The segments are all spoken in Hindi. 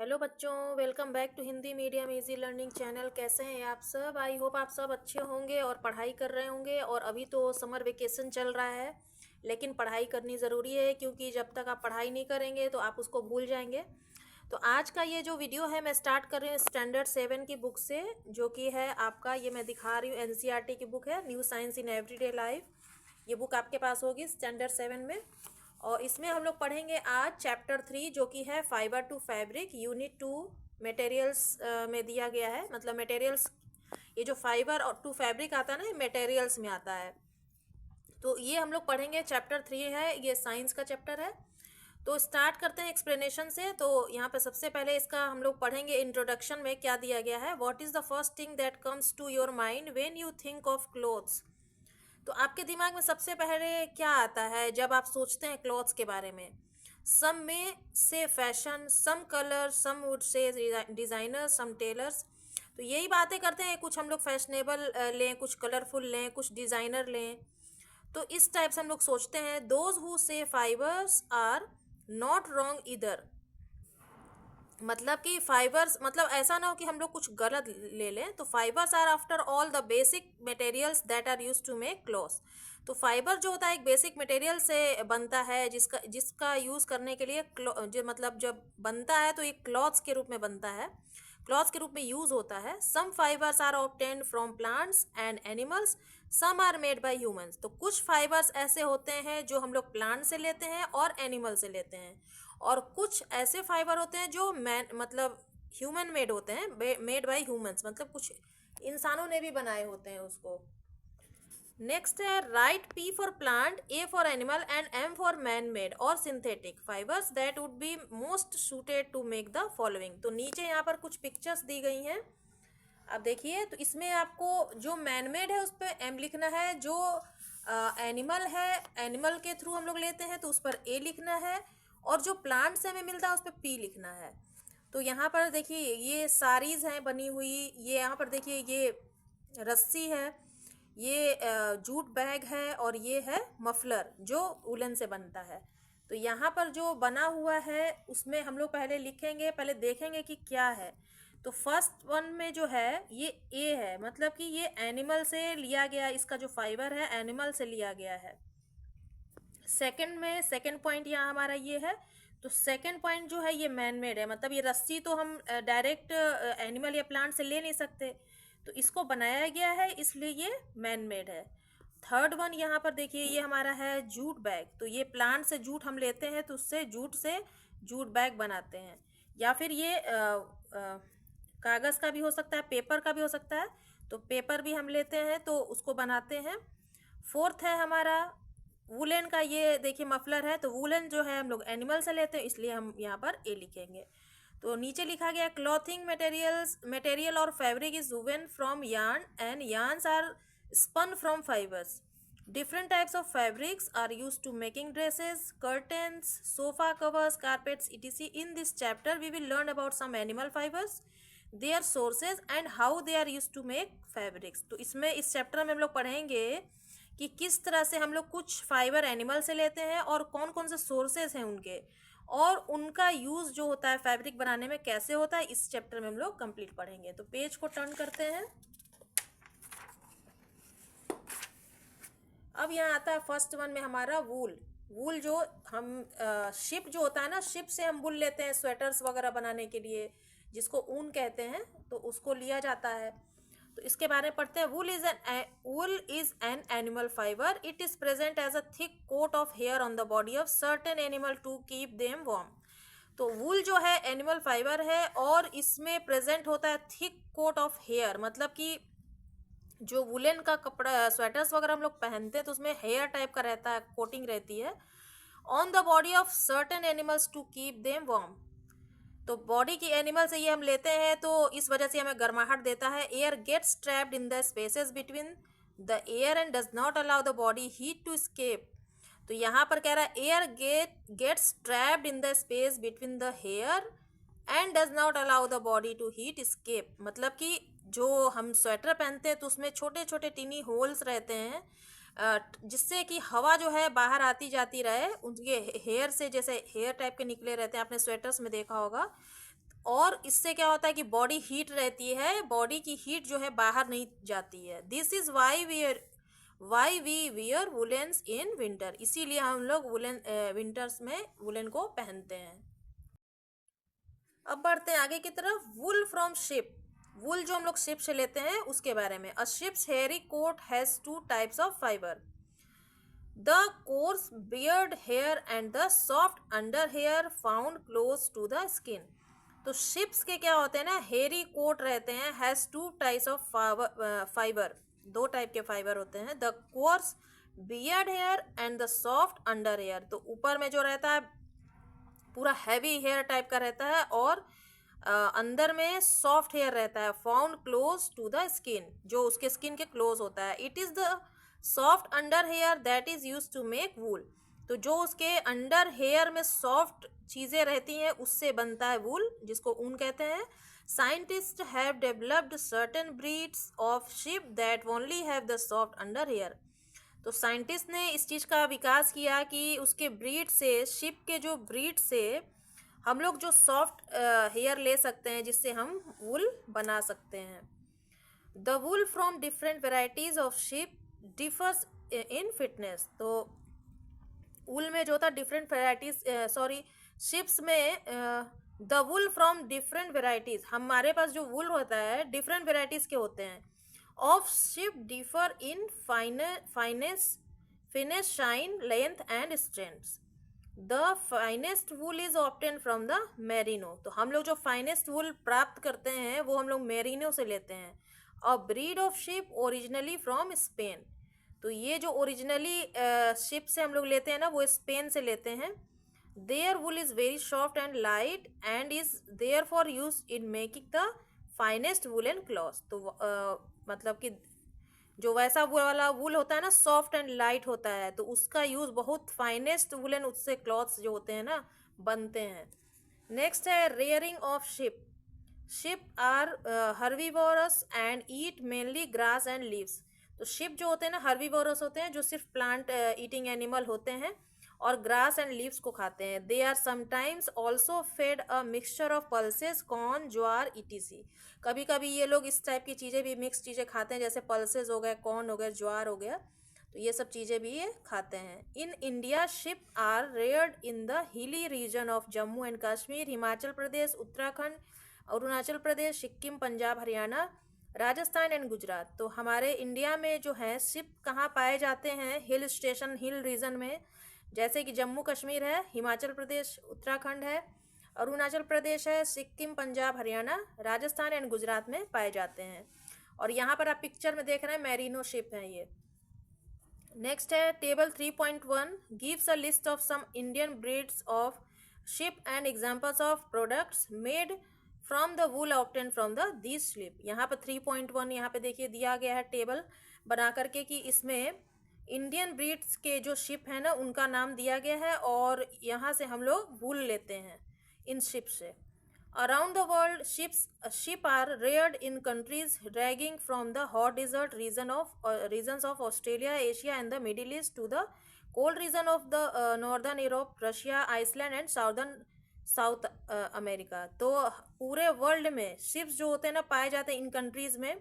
हेलो बच्चों, welcome back to Hindi medium easy learning channel. कैसे हैं आप सब? आई होप आप सब अच्छे होंगे और पढ़ाई कर रहे होंगे। और अभी तो समर वेकेशन चल रहा है, लेकिन पढ़ाई करनी ज़रूरी है क्योंकि जब तक आप पढ़ाई नहीं करेंगे तो आप उसको भूल जाएंगे। तो आज का ये जो वीडियो है मैं स्टार्ट कर रही हूँ स्टैंडर्ड 7 की बुक से, जो कि है आपका, ये मैं दिखा रही हूँ, एनसीईआरटी की बुक है, new science in everyday life. ये बुक आपके पास होगी स्टैंडर्ड 7 में। और इसमें हम लोग पढ़ेंगे आज चैप्टर 3, जो कि है fibre to fabric, unit 2 materials में दिया गया है। मतलब मटेरियल्स, ये जो फाइबर और टू फैब्रिक आता है ना, ये मटेरियल्स में आता है। तो ये हम लोग पढ़ेंगे, चैप्टर 3 है, ये साइंस का चैप्टर है। तो स्टार्ट करते हैं एक्सप्लेनेशन से। तो यहाँ पे सबसे पहले इसका हम लोग पढ़ेंगे इंट्रोडक्शन में क्या दिया गया है। What is the first thing that comes to your mind when you think of clothes. तो आपके दिमाग में सबसे पहले क्या आता है जब आप सोचते हैं क्लॉथ्स के बारे में? सम में से fashion, some colour, some would से डिज़ाइनर, सम टेलर्स। तो यही बातें करते हैं, कुछ हम लोग फैशनेबल लें, कुछ कलरफुल लें, कुछ डिज़ाइनर लें। तो इस टाइप से हम लोग सोचते हैं। दोज हु से फाइबर्स आर नॉट रॉन्ग इधर। मतलब कि फाइबर्स, मतलब ऐसा ना हो कि हम लोग कुछ गलत ले लें। तो fibres are after all the basic materials that are use to make clothes. तो फाइबर जो होता है एक बेसिक मटेरियल से बनता है, जिसका जिसका यूज़ करने के लिए जो मतलब जब बनता है तो एक क्लॉथ्स के रूप में बनता है, क्लॉथ्स के रूप में यूज़ होता है। Some fibres are obtained from plants and animals, some are made by humans. तो कुछ फाइबर्स ऐसे होते हैं जो हम लोग प्लांट से लेते हैं और एनिमल से लेते हैं, और कुछ ऐसे फाइबर होते हैं जो मैन मतलब ह्यूमन मेड होते हैं, मेड बाय ह्यूमंस, मतलब कुछ इंसानों ने भी बनाए होते हैं उसको। नेक्स्ट है write P for plant, A for animal and M for man made और synthetic fibres that would be most suited to make the following. तो नीचे यहाँ पर कुछ पिक्चर्स दी गई हैं, अब देखिए। तो इसमें आपको जो मैन मेड है उस पर एम लिखना है, जो एनिमल है, एनिमल के थ्रू हम लोग लेते हैं तो उस पर ए लिखना है, और जो प्लांट से हमें मिलता है उस पर पी लिखना है। तो यहाँ पर देखिए ये साड़ीज़ हैं बनी हुई, ये यहाँ पर देखिए ये रस्सी है, ये जूट बैग है, और ये है मफलर जो उलन से बनता है। तो यहाँ पर जो बना हुआ है उसमें हम लोग पहले लिखेंगे, पहले देखेंगे कि क्या है। तो फर्स्ट वन में जो है ये ए है, मतलब कि ये एनिमल से लिया गया, इसका जो फाइबर है एनिमल से लिया गया है। सेकंड में सेकंड पॉइंट यहाँ हमारा ये है। तो सेकंड पॉइंट जो है ये मैन मेड है, मतलब ये रस्सी तो हम डायरेक्ट एनिमल या प्लांट से ले नहीं सकते, तो इसको बनाया गया है, इसलिए ये मैन मेड है। थर्ड वन यहाँ पर देखिए ये हमारा है जूट बैग। तो ये प्लांट से जूट हम लेते हैं तो उससे जूट से जूट बैग बनाते हैं, या फिर ये कागज़ का भी हो सकता है, पेपर का भी हो सकता है। तो पेपर भी हम लेते हैं तो उसको बनाते हैं। फोर्थ है हमारा वुलन का, ये देखिए मफलर है। तो वुलन जो है हम लोग एनिमल से लेते हैं, इसलिए हम यहाँ पर ए लिखेंगे। तो नीचे लिखा गया क्लॉथिंग मटेरियल और fabric is woven from yarn and yarns are spun from fibres. Different types of fabrics are used to making dresses, curtains, sofa covers, carpets, etc. In this chapter, we will learn about some animal fibers, their sources and how they are used to make fabrics. तो इसमें इस चैप्टर में हम लोग पढ़ेंगे कि किस तरह से हम लोग कुछ फाइबर एनिमल से लेते हैं और कौन कौन से सोर्सेज हैं उनके, और उनका यूज़ जो होता है फैब्रिक बनाने में कैसे होता है, इस चैप्टर में हम लोग कंप्लीट पढ़ेंगे। तो पेज को टर्न करते हैं। अब यहाँ आता है फर्स्ट वन में हमारा वूल। वूल जो हम शिप जो होता है ना, शिप से हम वूल लेते हैं स्वेटर्स वगैरह बनाने के लिए, जिसको ऊन कहते हैं, तो उसको लिया जाता है। तो इसके बारे में पढ़ते हैं। Wool is an animal fibre. It is present as a thick coat of hair on the body of certain animal to keep them warm. तो वूल जो है एनिमल फाइबर है, और इसमें प्रेजेंट होता है थिक कोट ऑफ हेयर, मतलब कि जो वुलन का कपड़ा स्वेटर्स वगैरह हम लोग पहनते हैं तो उसमें हेयर टाइप का रहता है, कोटिंग रहती है, on the body of certain animals to keep them warm. तो बॉडी की एनिमल से ये हम लेते हैं, तो इस वजह से हमें गर्माहट देता है। Air gets trapped in the spaces between the air and does not allow the body heat to escape. तो यहाँ पर कह रहा है air gets trapped in the space between the hair and does not allow the body to heat escape. मतलब कि जो हम स्वेटर पहनते हैं तो उसमें छोटे छोटे टीनी होल्स रहते हैं, जिससे कि हवा जो है बाहर आती जाती रहे, उनके हेयर से, जैसे हेयर टाइप के निकले रहते हैं, आपने स्वेटर्स में देखा होगा। और इससे क्या होता है कि बॉडी हीट रहती है, बॉडी की हीट जो है बाहर नहीं जाती है। This is why we wear woollens in winter, इसीलिए हम लोग वुलन विंटर्स में वुलन को पहनते हैं। अब बढ़ते हैं आगे की तरफ। वुल फ्रॉम शिप, वुल जो हम लोग शिप से लेते हैं उसके बारे में। A sheep's hairy coat has two types of fibre, the coarse beard hair and the soft under hair found close to the skin. तो शिप्स के क्या होते हैं ना, हेयरी कोट रहते हैं, has two types of fibre, दो टाइप के फाइबर होते हैं, the coarse beard hair and the soft under hair. तो ऊपर में जो रहता है पूरा हैवी हेयर टाइप का रहता है और अंदर में सॉफ्ट हेयर रहता है, found close to the skin, जो उसके स्किन के क्लोज होता है। It is the soft under hair that is use to make wool. तो जो उसके अंडर हेयर में सॉफ्ट चीजें रहती हैं उससे बनता है वूल, जिसको ऊन कहते हैं। Scientist have developed certain breeds of sheep that only have the soft under hair. तो साइंटिस्ट ने इस चीज़ का विकास किया कि उसके ब्रीड से, शिप के जो ब्रीड से हम लोग जो सॉफ्ट हेयर ले सकते हैं जिससे हम वूल बना सकते हैं। The wool from different varieties of ship differs in fitness. तो वूल में जो होता है डिफरेंट वेराइटीज, शिप्स में the wool from different varieties, हमारे पास जो वूल होता है डिफरेंट वेराइटीज के होते हैं। Of ship differ in finish, shine, length and strength. The finest wool is obtain from the merino. तो हम लोग जो फाइनेस्ट वूल प्राप्त करते हैं वो हम लोग मेरिनो से लेते हैं। अ breed of ship originally from Spain. तो ये जो ओरिजिनली शिप से हम लोग लेते हैं ना वो स्पेन से लेते हैं। Their wool is very soft and light and is there for use in making the finest woollen cloth. तो मतलब कि जो वैसा वाला वूल होता है ना सॉफ्ट एंड लाइट होता है, तो उसका यूज बहुत फाइनेस्ट वुलन उससे क्लॉथ्स जो होते हैं ना बनते हैं। नेक्स्ट है rearing of sheep. Sheep are herbivorous and eat mainly grass and leaves. तो शिप जो होते हैं ना हर्बीवोरस होते हैं, जो सिर्फ प्लांट ईटिंग एनिमल होते हैं और ग्रास एंड लीव्स को खाते हैं। They are sometimes also fed a mixture of pulses, corn, jowar, E T C. कभी कभी ये लोग इस टाइप की चीज़ें भी मिक्स चीज़ें खाते हैं, जैसे पल्सेस हो गए, कॉर्न हो गए, ज्वार हो गया, तो ये सब चीज़ें भी ये खाते हैं। In India sheep are reared in the hilly region of Jammu and Kashmir, Himachal Pradesh, Uttarakhand, Arunachal Pradesh, Sikkim, Punjab, Haryana, Rajasthan and Gujarat. तो हमारे इंडिया में जो है शिप कहाँ पाए जाते हैं, हिल स्टेशन, हिल रीजन में, जैसे कि जम्मू कश्मीर है, हिमाचल प्रदेश, उत्तराखंड है, अरुणाचल प्रदेश है, सिक्किम, पंजाब, हरियाणा, राजस्थान एंड गुजरात में पाए जाते हैं। और यहाँ पर आप पिक्चर में देख रहे हैं मैरिनो शिप है ये। नेक्स्ट है table 3.1 gives a list of some Indian breeds of sheep and examples of products made from the wool obtain from the this sheep. यहाँ पर 3.1 यहाँ पे देखिए दिया गया है टेबल बना करके कि इसमें इंडियन ब्रीड्स के जो शिप है ना उनका नाम दिया गया है और यहाँ से हम लोग वूल लेते हैं इन शिप से। Around the world sheep are reared in countries ranging from the hot desert regions of Australia, Asia and the middle east to the cold region of the northern Europe, Russia, Iceland and South America. तो पूरे वर्ल्ड में शिप्स जो होते हैं ना पाए जाते हैं इन कंट्रीज में।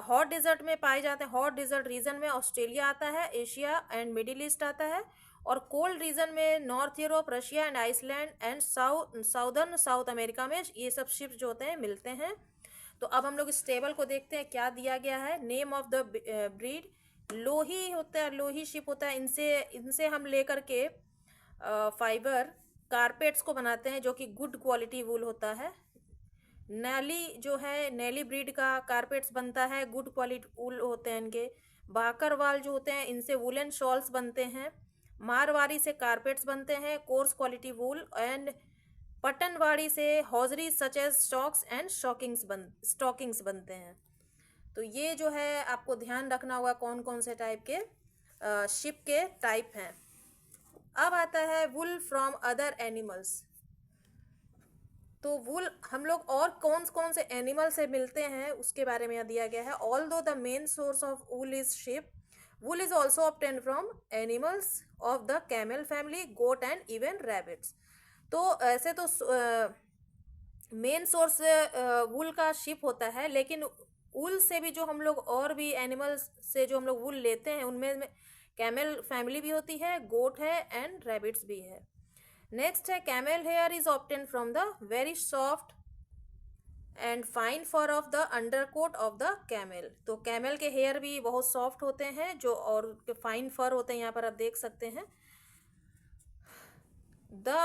हॉट डिजर्ट में पाए जाते हैं, हॉट डिजर्ट रीजन में ऑस्ट्रेलिया आता है, एशिया एंड मिडिल ईस्ट आता है, और कोल्ड रीजन में north Europe, Russia and Iceland and southern South America में ये सब शिप्स जो होते हैं मिलते हैं। तो अब हम लोग इस टेबल को देखते हैं क्या दिया गया है। नेम ऑफ द ब्रीड, लोही होता है, लोही शिप होता है, इनसे हम लेकर के फाइबर कारपेट्स को बनाते हैं जो कि गुड क्वालिटी वूल होता है। नैली जो है, नैली ब्रीड का कारपेट्स बनता है, गुड क्वालिटी वूल होते हैं इनके। बाकरवाल जो होते हैं इनसे वुलन शॉल्स बनते हैं। मारवाड़ी से कारपेट्स बनते हैं, कोर्स क्वालिटी वूल। एंड पटनवाड़ी से हॉजरी सच एज स्टॉकिंग्स बनते हैं। तो ये जो है आपको ध्यान रखना होगा कौन कौन से टाइप के शिप के टाइप हैं। अब आता है वुल फ्रॉम अदर एनिमल्स। तो वुल हम लोग और कौन कौन से एनिमल से मिलते हैं उसके बारे में यहाँ दिया गया है। Although the main source of wool is sheep, wool is also obtain from animals of the camel family, goat and even rabbits. तो ऐसे तो मेन सोर्स वूल का शिप होता है, लेकिन वूल से भी जो हम लोग और भी एनिमल्स से जो हम लोग वूल लेते हैं उनमें कैमल फैमिली भी होती है, गोट है एंड रैबिट्स भी है। नेक्स्ट है camel hair is obtain from the very soft and fine fur of the undercoat of the camel. तो कैमल के हेयर भी बहुत सॉफ्ट होते हैं जो, और फाइन फर होते हैं, यहाँ पर आप देख सकते हैं। The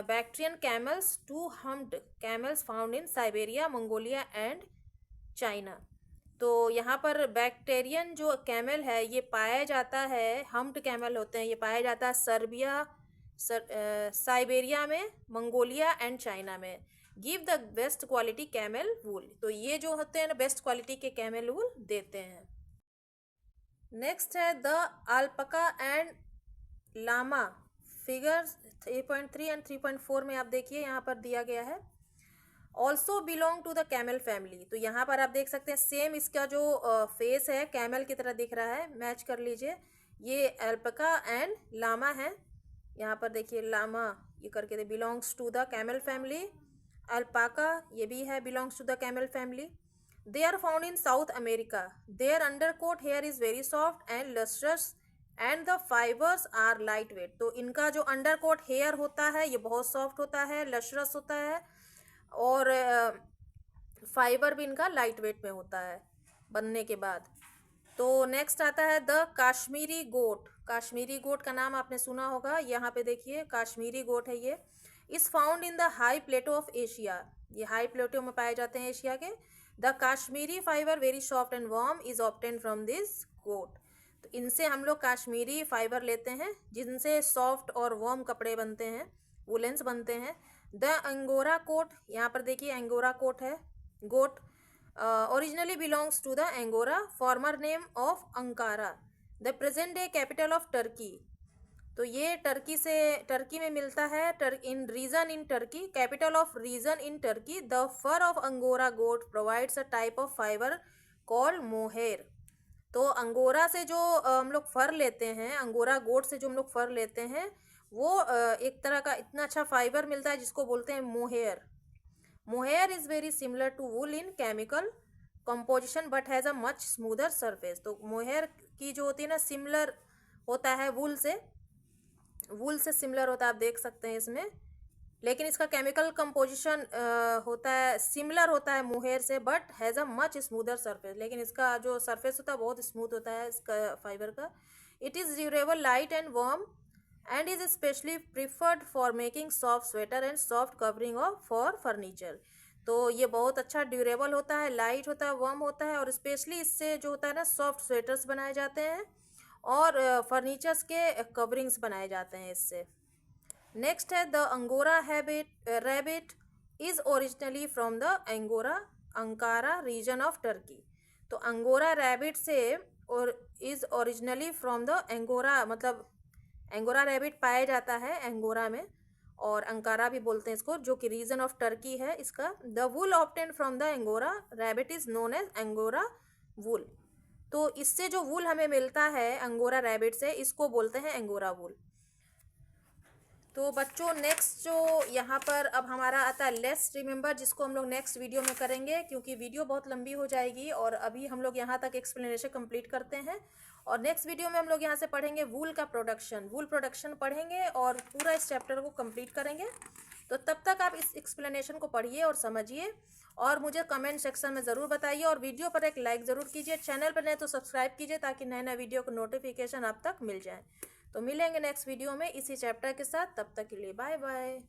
Bactrian camels, two-humped camels found in Siberia, Mongolia and China। तो यहाँ पर बैक्टेरियन जो कैमल है ये पाया जाता है, हम्प्ड कैमल होते हैं, ये पाया जाता है साइबेरिया में, मंगोलिया एंड चाइना में। Give the best quality camel wool. तो ये जो होते हैं ना बेस्ट क्वालिटी के कैमल वूल देते हैं। नेक्स्ट है the alpaca and llama. Figures 3.3 and 3.4 में आप देखिए यहाँ पर दिया गया है। Also belong to the camel family. तो यहाँ पर आप देख सकते हैं सेम इसका जो फेस है कैमल की तरह दिख रहा है, मैच कर लीजिए। ये अल्पका एंड लामा है, यहाँ पर देखिए लामा ये करके belongs to the camel family. Alpaca ये भी है belongs to the camel family. They are found in South America. Their undercoat hair is very soft and lustrous and the fibres are light weight. तो इनका जो अंडरकोट हेयर होता है ये बहुत सॉफ्ट होता है, लशरस होता है, और फाइबर भी इनका लाइट वेट में होता है बनने के बाद। तो नेक्स्ट आता है द काश्मीरी गोट। काश्मीरी गोट का नाम आपने सुना होगा, यहाँ पे देखिए काश्मीरी गोट है ये। Is found in the high plateau of Asia. ये हाई प्लेटो में पाए जाते हैं एशिया के। The Kashmiri fibre very soft and warm is obtain from this goat. तो इनसे हम लोग काश्मीरी फाइबर लेते हैं जिनसे सॉफ्ट और वार्म कपड़े बनते हैं, वुलेंस बनते हैं। द अंगोरा कोट, यहाँ पर देखिए अंगोरा कोट है goat. Originally belongs to the Angora, former name of Ankara, the present day capital of Turkey. तो ये टर्की में मिलता है, in region in Turkey, capital of region in Turkey. The fur of Angora goat provides a type of fibre called mohair. तो अंगोरा से जो हम लोग फर लेते हैं, अंगोरा गोट से जो हम लोग फर लेते हैं, वो एक तरह का इतना अच्छा फाइबर मिलता है जिसको बोलते हैं mohair. Mohair is very similar to wool in chemical composition but has a much smoother surface. तो मोहेयर की जो होती है ना सिमिलर होता है वूल से सिमिलर होता है, आप देख सकते हैं इसमें, लेकिन इसका केमिकल कंपोजिशन होता है सिमिलर होता है मोहेयर से, but has a much smoother surface. लेकिन इसका जो सरफेस होता है बहुत स्मूथ होता है इसका फाइबर का। It is durable, light and warm and is specially preferred for making soft sweater and soft covering of for furniture. तो ये बहुत अच्छा ड्यूरेबल होता है, लाइट होता है, वार्म होता है, और स्पेशली इससे जो होता है ना सॉफ्ट स्वेटर्स बनाए जाते हैं और फर्नीचर्स के कवरिंग्स बनाए जाते हैं इससे। नेक्स्ट है the Angora rabbit is originally from the Ankara region of Turkey. तो अंगोरा रैबिट से और is originally from the Angora, मतलब अंगोरा रैबिट पाया जाता है अंगोरा में, और अंकारा भी बोलते हैं इसको, जो कि रीजन ऑफ टर्की है इसका। The wool obtain from the Angora rabbit is known as Angora wool. तो इससे जो वूल हमें मिलता है अंगोरा रैबिट से, इसको बोलते हैं अंगोरा वूल। तो बच्चों नेक्स्ट जो यहाँ पर अब हमारा आता है लेट्स रिमेंबर, जिसको हम लोग नेक्स्ट वीडियो में करेंगे क्योंकि वीडियो बहुत लंबी हो जाएगी, और अभी हम लोग यहाँ तक एक्सप्लेनेशन कंप्लीट करते हैं। और नेक्स्ट वीडियो में हम लोग यहाँ से पढ़ेंगे वूल प्रोडक्शन पढ़ेंगे और पूरा इस चैप्टर को कंप्लीट करेंगे। तो तब तक आप इस एक्सप्लेनेशन को पढ़िए और समझिए, और मुझे कमेंट सेक्शन में ज़रूर बताइए, और वीडियो पर एक लाइक ज़रूर कीजिए। चैनल पर नए तो सब्सक्राइब कीजिए ताकि नए नए वीडियो को नोटिफिकेशन आप तक मिल जाए। तो मिलेंगे नेक्स्ट वीडियो में इसी चैप्टर के साथ, तब तक के लिए बाय बाय।